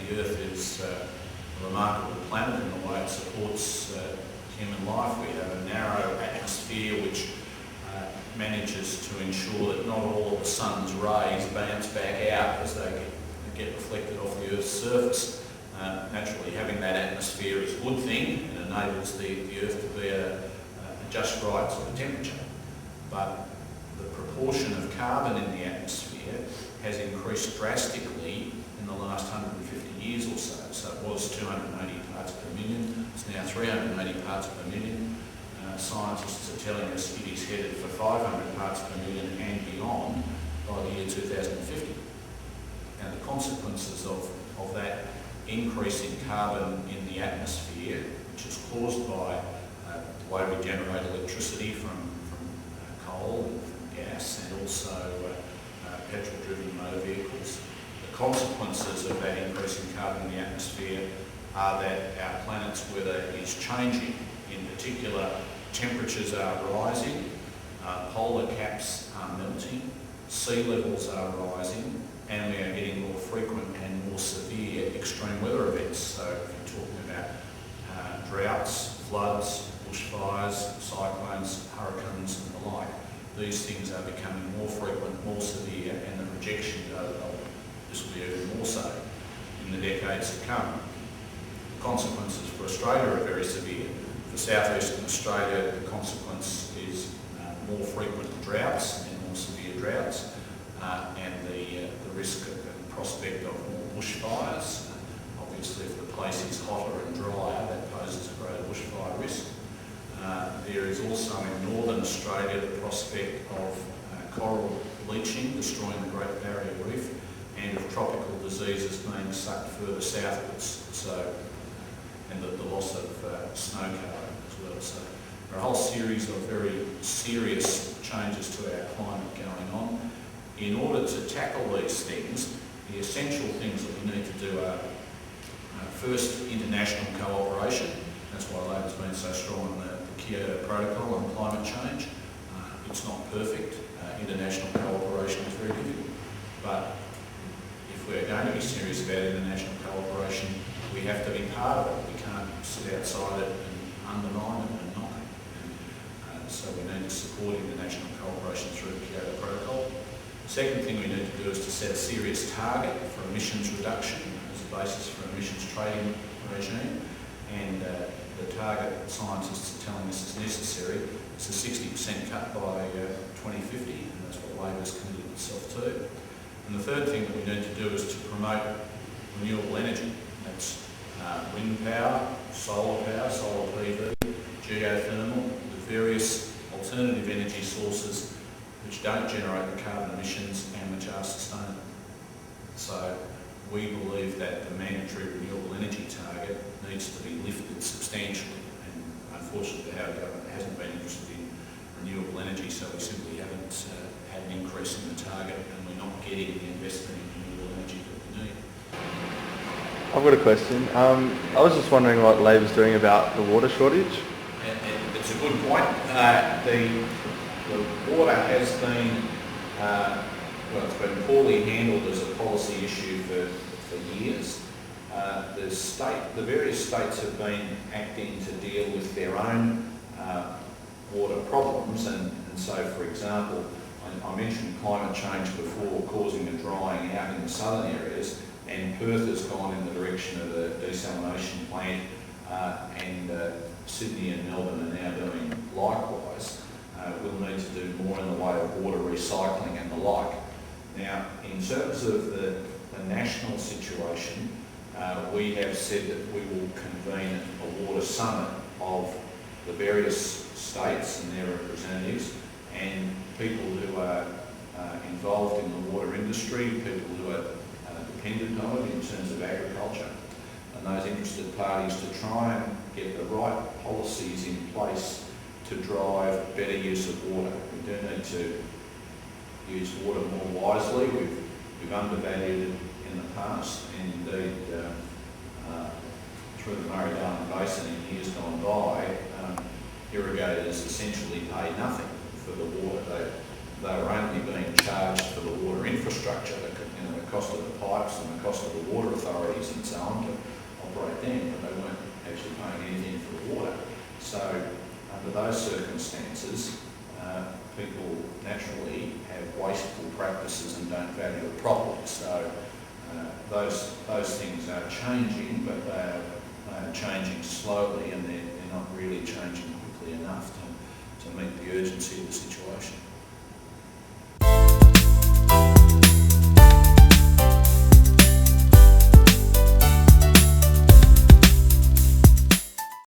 the Earth is a remarkable planet in the way it supports human life. We have a narrow atmosphere which manages to ensure that not all of the sun's rays bounce back out as they get reflected off the Earth's surface. Naturally, having that atmosphere is a good thing. It enables the Earth to be a just right sort of temperature. But the proportion of carbon in the atmosphere has increased drastically in the last 150 years or so. So it was 280 parts per million, it's now 380 parts per million. Scientists are telling us it is headed for 500 parts per million and beyond by the year 2050. Now the consequences of that increase in carbon in the atmosphere, which is caused by the way we generate electricity from coal and from gas, and also petrol-driven motor vehicles. The consequences of that increase in carbon in the atmosphere are that our planet's weather is changing. In particular, temperatures are rising, polar caps are melting, sea levels are rising, and we are getting more frequent and more severe extreme weather events. So if you're talking about droughts, floods, bushfires, cyclones, hurricanes and the like, these things are becoming more frequent, more severe, and the projections are that this will be even more so in the decades to come. The consequences for Australia are very severe. For southeastern Australia, the consequence is more frequent droughts and more severe droughts, and the risk and prospect of more bushfires. Obviously, if the place is hotter and drier, that poses a greater bushfire risk. There is also in northern Australia the prospect of coral bleaching, destroying the Great Barrier Reef, and of tropical diseases being sucked further southwards. So, and the loss of snow cover as well. So there are a whole series of very serious changes to our climate going on. In order to tackle these things, the essential things that we need to do are first, international cooperation. That's why Labor's been so strong on the Kyoto Protocol on climate change. It's not perfect. International cooperation is very difficult. But if we're going to be serious about international cooperation, we have to be part of it. We can't sit outside it and undermine it and knock it. So we need to support international cooperation through the Kyoto Protocol. The second thing we need to do is to set a serious target for emissions reduction as a basis for emissions trading regime. And the target scientists are telling us is necessary. It's a 60% cut by 2050, and that's what Labor's committed itself to. And the third thing that we need to do is to promote renewable energy. That's wind power, solar PV, geothermal, the various alternative energy sources which don't generate the carbon emissions and which are sustainable. So we believe that the mandatory renewable energy target needs to be lifted substantially, and unfortunately our government hasn't been interested in renewable energy, so we simply haven't had an increase in the target, and we're not getting the investment in renewable energy that we need. I've got a question. I was just wondering what Labor's doing about the water shortage. And it's a good point. The water has been it's been poorly handled as a policy issue for years. The various states have been acting to deal with their own water problems, and so, for example, I mentioned climate change before causing a drying out in the southern areas, and Perth has gone in the direction of a desalination plant, and Sydney and Melbourne are now doing likewise. We'll need to do more in the way of water recycling and the like. Now, in terms of the national situation, we have said that we will convene a water summit of the various states and their representatives, and people who are involved in the water industry, people who are dependent on it in terms of agriculture, and those interested parties to try and get the right policies in place to drive better use of water. We do need to use water more wisely. We've undervalued it in the past, and indeed through the Murray-Darling Basin in years gone by, irrigators essentially paid nothing for the water. They were only being charged for the water infrastructure, the the cost of the pipes and the cost of the water authorities and so on to operate them, but they weren't actually paying anything for the water. So under those circumstances, people naturally have wasteful practices and don't value it properly. So those things are changing, but they are changing slowly, and they're not really changing quickly enough to meet the urgency of the situation.